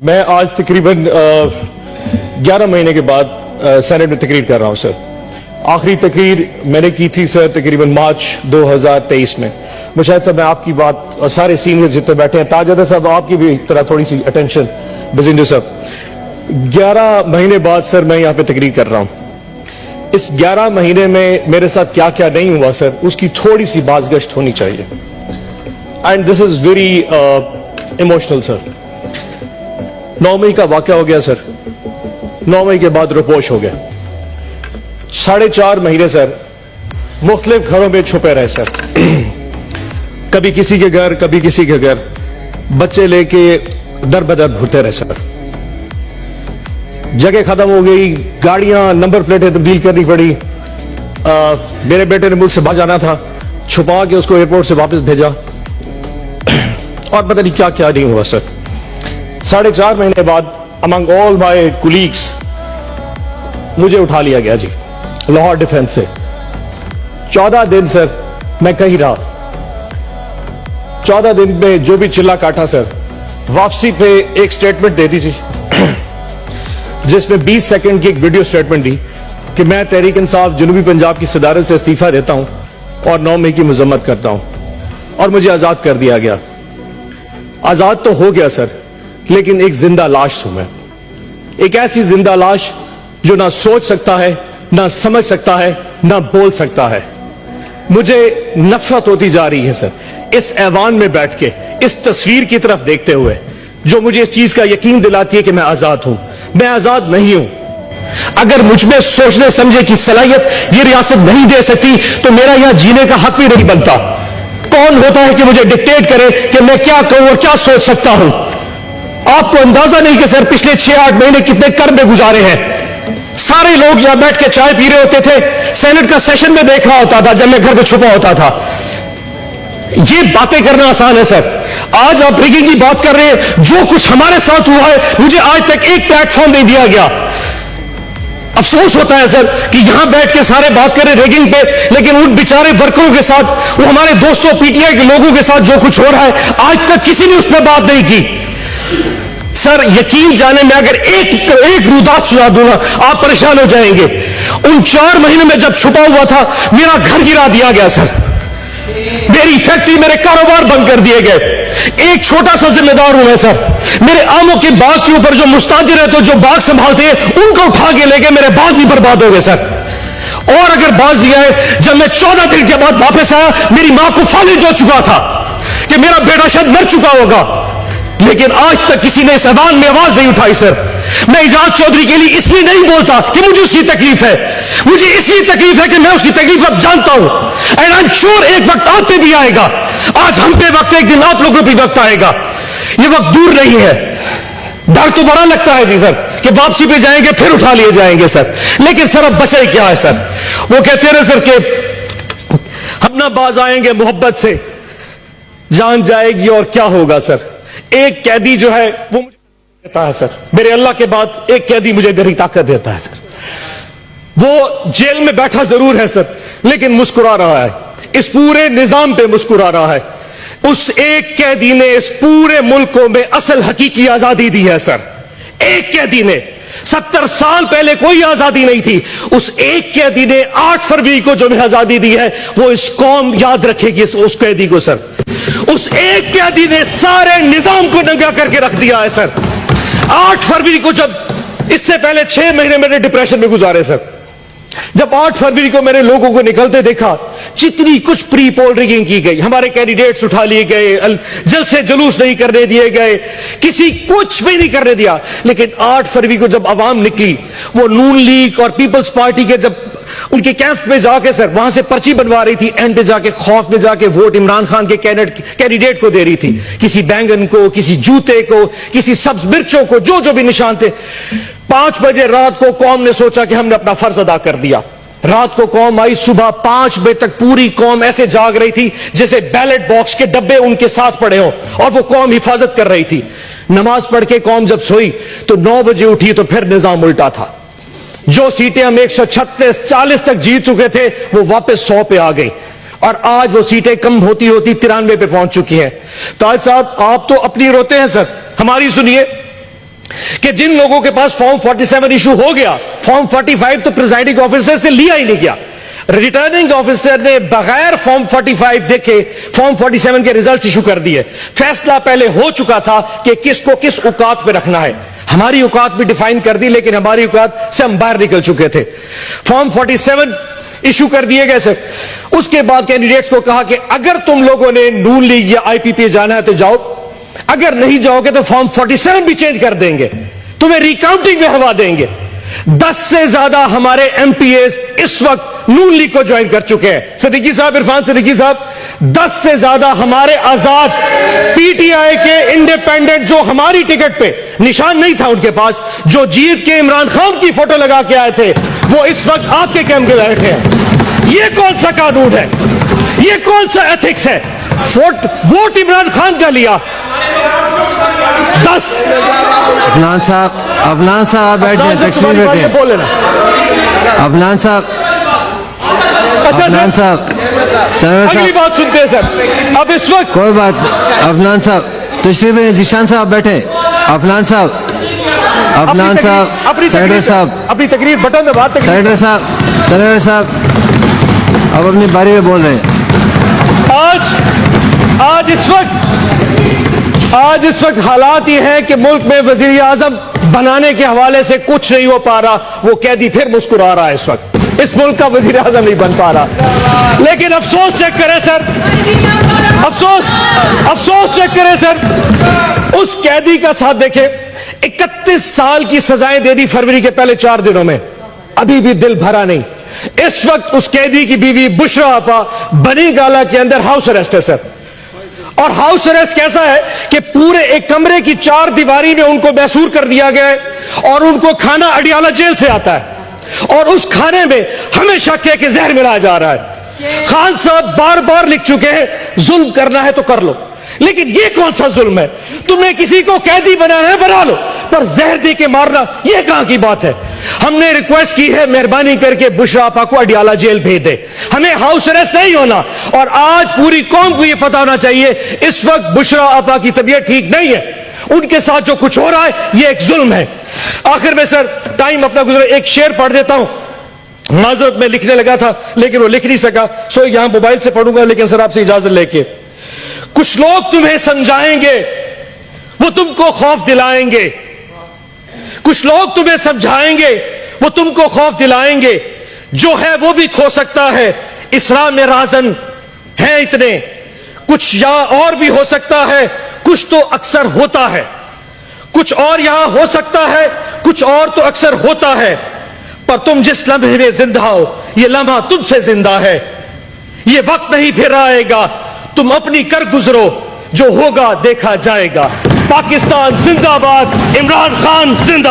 मैं आज तकरीबन 11 महीने के बाद सेनेट में तकरीर कर रहा हूं सर। आखिरी तकरीर मैंने की थी सर तकरीबन मार्च 2023 में। मुशाहिद साहब, मैं आपकी बात और सारे सीनियर जितने बैठे हैं, ताजदा साहब आपकी भी तरह थोड़ी सी अटेंशन, बजिंदू साहब, 11 महीने बाद सर मैं यहां पे तकरीर कर रहा हूं। इस 11 महीने में मेरे साथ क्या क्या नहीं हुआ सर, उसकी थोड़ी सी बाज़गश्त होनी चाहिए। And this is very emotional sir. 9 मई का वाकया हो गया सर, 9 मई के बाद रुपोश हो गया। 4.5 महीने सर मुख्तलिफ घरों में छुपे रहे सर। कभी किसी के घर, कभी किसी के घर, बच्चे लेके दर बदर घूरते रहे सर। जगह खत्म हो गई, गाड़ियां, नंबर प्लेटें तब्दील करनी पड़ी। मेरे बेटे ने मुल्क से बाहर जाना था, छुपा के उसको एयरपोर्ट से वापस भेजा और पता नहीं क्या क्या नहीं हुआ सर। 4.5 महीने बाद अमंग ऑल माय कुलीग्स मुझे उठा लिया गया जी लाहौर डिफेंस से। 14 दिन सर मैं कहीं रहा। 14 दिन में जो भी चिल्ला काटा सर, वापसी पे एक स्टेटमेंट दे दी थी जिसमें 20 सेकंड की एक वीडियो स्टेटमेंट दी कि मैं तहरीक इंसाफ जनूबी पंजाब की सदारत से इस्तीफा देता हूं और 9 मई की मजम्मत करता हूं, और मुझे आजाद कर दिया गया। आजाद तो हो गया सर, लेकिन एक जिंदा लाश हूं मैं। एक ऐसी जिंदा लाश जो ना सोच सकता है, ना समझ सकता है, ना बोल सकता है। मुझे नफरत होती जा रही है सर इस ऐवान में बैठ के, इस तस्वीर की तरफ देखते हुए, जो मुझे इस चीज का यकीन दिलाती है कि मैं आजाद हूं। मैं आजाद नहीं हूं। अगर मुझ में सोचने समझे की सलाहियत ये रियासत नहीं दे सकती तो मेरा यहां जीने का हक भी नहीं बनता। कौन होता है कि मुझे डिक्टेट करे कि मैं क्या कहूं और क्या सोच सकता हूं? आपको अंदाजा नहीं कि सर पिछले 6-8 महीने कितने कर्म में गुजारे हैं। सारे लोग यहां बैठ के चाय पी रहे होते थे, सेनेट का सेशन में देख रहा होता था जब मैं घर पे छुपा होता था। ये बातें करना आसान है सर। आज आप रिगिंग की बात कर रहे हैं। जो कुछ हमारे साथ हुआ है, मुझे आज तक एक प्लेटफॉर्म नहीं दिया गया। अफसोस होता है सर कि यहां बैठ के सारे बात करें रेगिंग पे, लेकिन उन बेचारे वर्करों के साथ, वो हमारे दोस्तों पीटीआई के लोगों के साथ जो कुछ हो रहा है, आज तक किसी ने उस पर बात नहीं की। सर यकीन जाने में अगर एक रुदात सुना दूंगा आप परेशान हो जाएंगे। उन 4 महीने में जब छुपा हुआ था, मेरा घर गिरा दिया गया सर, मेरी फैक्ट्री, मेरे कारोबार बंद कर दिए गए। एक छोटा सा जिम्मेदार हूं मैं सर। मेरे आमों के बाग के ऊपर जो मुस्ताजिर है, तो जो बाग संभालते हैं, उनको उठा के लेके मेरे बाग भी बर्बाद हो गए सर। और अगर बाज दिया है, जब मैं 14 दिन के बाद वापस आया, मेरी मां को फालिद हो चुका था कि मेरा बेटा शायद मर चुका होगा, लेकिन आज तक किसी ने इस ऐवान में आवाज नहीं उठाई सर। मैं इजाज चौधरी के लिए इसलिए नहीं बोलता कि मुझे उसकी तकलीफ है, मुझे इसलिए तकलीफ है कि मैं उसकी तकलीफ अब जानता हूं। एंड आई एम श्योर एक वक्त आप पे भी आएगा। आज हम पे वक्त, एक दिन आप लोगों पे वक्त आएगा। ये वक्त दूर नहीं है। डर तो बड़ा लगता है जी सर कि वापसी पे जाएंगे फिर उठा लिए जाएंगे सर, लेकिन सर अब बचे क्या है सर? वो कहते रहे सर कि हम ना बाज आएंगे मोहब्बत से, जान जाएगी और क्या होगा सर। एक कैदी जो है वो मुझे देता है सर, मेरे अल्लाह के बाद एक कैदी मुझे मेरी ताकत देता है सर। वो जेल में बैठा जरूर है सर, लेकिन मुस्कुरा रहा है, इस पूरे निजाम पे मुस्कुरा रहा है। उस एक कैदी ने इस पूरे मुल्क को में असल हकीकी आजादी दी है सर। एक कैदी ने, 70 साल पहले कोई आजादी नहीं थी। उस एक कैदी ने 8 फरवरी को जो आजादी दी है, वो इस कौम याद रखेगी उस कैदी को सर। उस एक कैदी ने सारे निजाम को नंगा करके रख दिया है सर। 8 फरवरी को, जब इससे पहले 6 महीने मैंने डिप्रेशन में गुजारे सर, जब 8 फरवरी को मैंने लोगों को निकलते देखा, जितनी कुछ प्री पोल रिगिंग की गई, हमारे कैंडिडेट्स उठा लिए गए, जलसे जुलूस नहीं करने दिए गए, किसी कुछ भी नहीं करने दिया। लेकिन 8 फरवरी को जब आवाम निकली, वो नून लीग और पीपल्स पार्टी के जब उनके कैंप में जाके सर वहां से पर्ची बनवा रही थी, एंड पे जाके खौफ में जाके वोट इमरान खान के कैंडिडेट को दे रही थी, किसी बैंगन को, किसी जूते को, किसी सब्ज मिर्चों को, जो जो भी निशान थे। 5 बजे रात को कौम ने सोचा कि हमने अपना फर्ज अदा कर दिया। रात को कौम आई, सुबह 5 बजे तक पूरी कौम ऐसे जाग रही थी जैसे बैलेट बॉक्स के डब्बे उनके साथ पड़े हों, और वो कौम हिफाजत कर रही थी। नमाज पढ़ के कौम जब सोई तो 9 बजे उठी तो फिर निजाम उल्टा था। जो सीटें हम 136-40 तक जीत चुके थे, वो वापस 100 पे आ गई। और आज वो सीटें कम होती होती 93 पे पहुंच चुकी हैं। ताज साहब, आप तो अपनी रोते हैं सर, हमारी सुनिए। कि जिन लोगों के पास फॉर्म 47 इशू हो गया, फॉर्म 45 तो प्रिजाइडिंग ऑफिसर से लिया ही नहीं गया। रिटर्निंग ऑफिसर ने बगैर फॉर्म 45 देखे फॉर्म 47 के रिजल्ट इशू कर दिए। फैसला पहले हो चुका था कि किसको किस औकात पे रखना है। हमारी औकात भी डिफाइन कर दी, लेकिन हमारी औकात से हम बाहर निकल चुके थे। फॉर्म 47 इशू कर दिए गए सर। उसके बाद कैंडिडेट्स को कहा कि अगर तुम लोगों ने नून लीग या आईपीपी जाना है तो जाओ, अगर नहीं जाओगे तो फॉर्म 47 भी चेंज कर देंगे, तुम्हें रिकाउंटिंग में हवा देंगे। 10 से ज्यादा हमारे एमपीएस इस वक्त नून लीग को ज्वाइन कर चुके हैं। सिद्दीकी साहब, इरफान सिद्दीकी साहब, 10 से ज्यादा हमारे आजाद पीटीआई के इंडिपेंडेंट जो हमारी टिकट पे निशान नहीं था उनके पास, जो जीत के इमरान खान की फोटो लगा के आए थे, वो इस वक्त आपके कैंप में बैठे हैं। ये कौन सा कानून है? ये कौन सा एथिक्स है? वोट इमरान खान का लिया 10। अफनान साहब बैठे, तकसीम बैठे, बोले ना अफनान साहब। अच्छा अफनान साहब, सर अगली बात सुनते हैं सर। अब इस वक्त कोई बात। अफनान साहब तशरीफ में, जीशान साहब बैठे, अफनान साहब, अफनान साहब, सेक्रेटरी साहब, अपनी तकरीर बटन दबा। सेक्रेटरी साहब अब अपनी बारी में बोल रहे हैं। आज इस वक्त हालात ये हैं कि मुल्क में वजीर आजम बनाने के हवाले से कुछ नहीं हो पा रहा। वो कैदी फिर मुस्कुरा रहा है इस वक्त। इस मुल्क का वजीर आजम नहीं बन पा रहा। लेकिन अफसोस चेक करें सर, अफसोस चेक करें सर। उस कैदी का साथ देखें, 31 साल की सजाएं दे दी फरवरी के पहले 4 दिनों में, अभी भी दिल भरा नहीं। इस वक्त उस कैदी की बीवी बुशरा आपा बनी गाला के अंदर हाउस अरेस्ट है सर। और हाउस अरेस्ट कैसा है कि पूरे एक कमरे की 4 दीवारी में उनको मैसूर कर दिया गया है और उनको खाना अडियाला जेल से आता है और उस खाने में हमेशा के जहर मिलाया जा रहा है। खान साहब बार बार लिख चुके हैं, जुल्म करना है तो कर लो, लेकिन ये कौन सा जुल्म है? तुमने किसी को कैदी बनाना है बना लो, पर जहर दे के मारना ये कहां की बात है? हमने रिक्वेस्ट की है, मेहरबानी करके बुशरा आपा को अडियाला जेल भेज दे, हमें हाउस अरेस्ट नहीं होना। और आज पूरी कौम को यह पता होना चाहिए, इस वक्त बुशरा आपा की तबीयत ठीक नहीं है, उनके साथ जो कुछ हो रहा है यह एक जुल्म है। आखिर में सर, टाइम अपना गुजरा, एक शेर पढ़ देता हूं। माजरत में लिखने लगा था लेकिन वो लिख नहीं सका, सो यहां मोबाइल से पढ़ूंगा, लेकिन सर आपसे इजाजत लेके। कुछ लोग तुम्हें समझाएंगे, वो तुमको खौफ दिलाएंगे। कुछ लोग तुम्हें समझाएंगे, वो तुमको खौफ दिलाएंगे। जो है वो भी खो सकता है, इस्लाम में राजन है इतने, कुछ या और भी हो सकता है, कुछ तो अक्सर होता है। कुछ और यहां हो सकता है, कुछ और तो अक्सर होता है। पर तुम जिस लम्हे में जिंदा हो, यह लम्हा तुमसे जिंदा है। यह वक्त नहीं फिर आएगा, तुम अपनी कर गुजरो, जो होगा देखा जाएगा। पाकिस्तान जिंदाबाद, इमरान खान जिंदाबाद।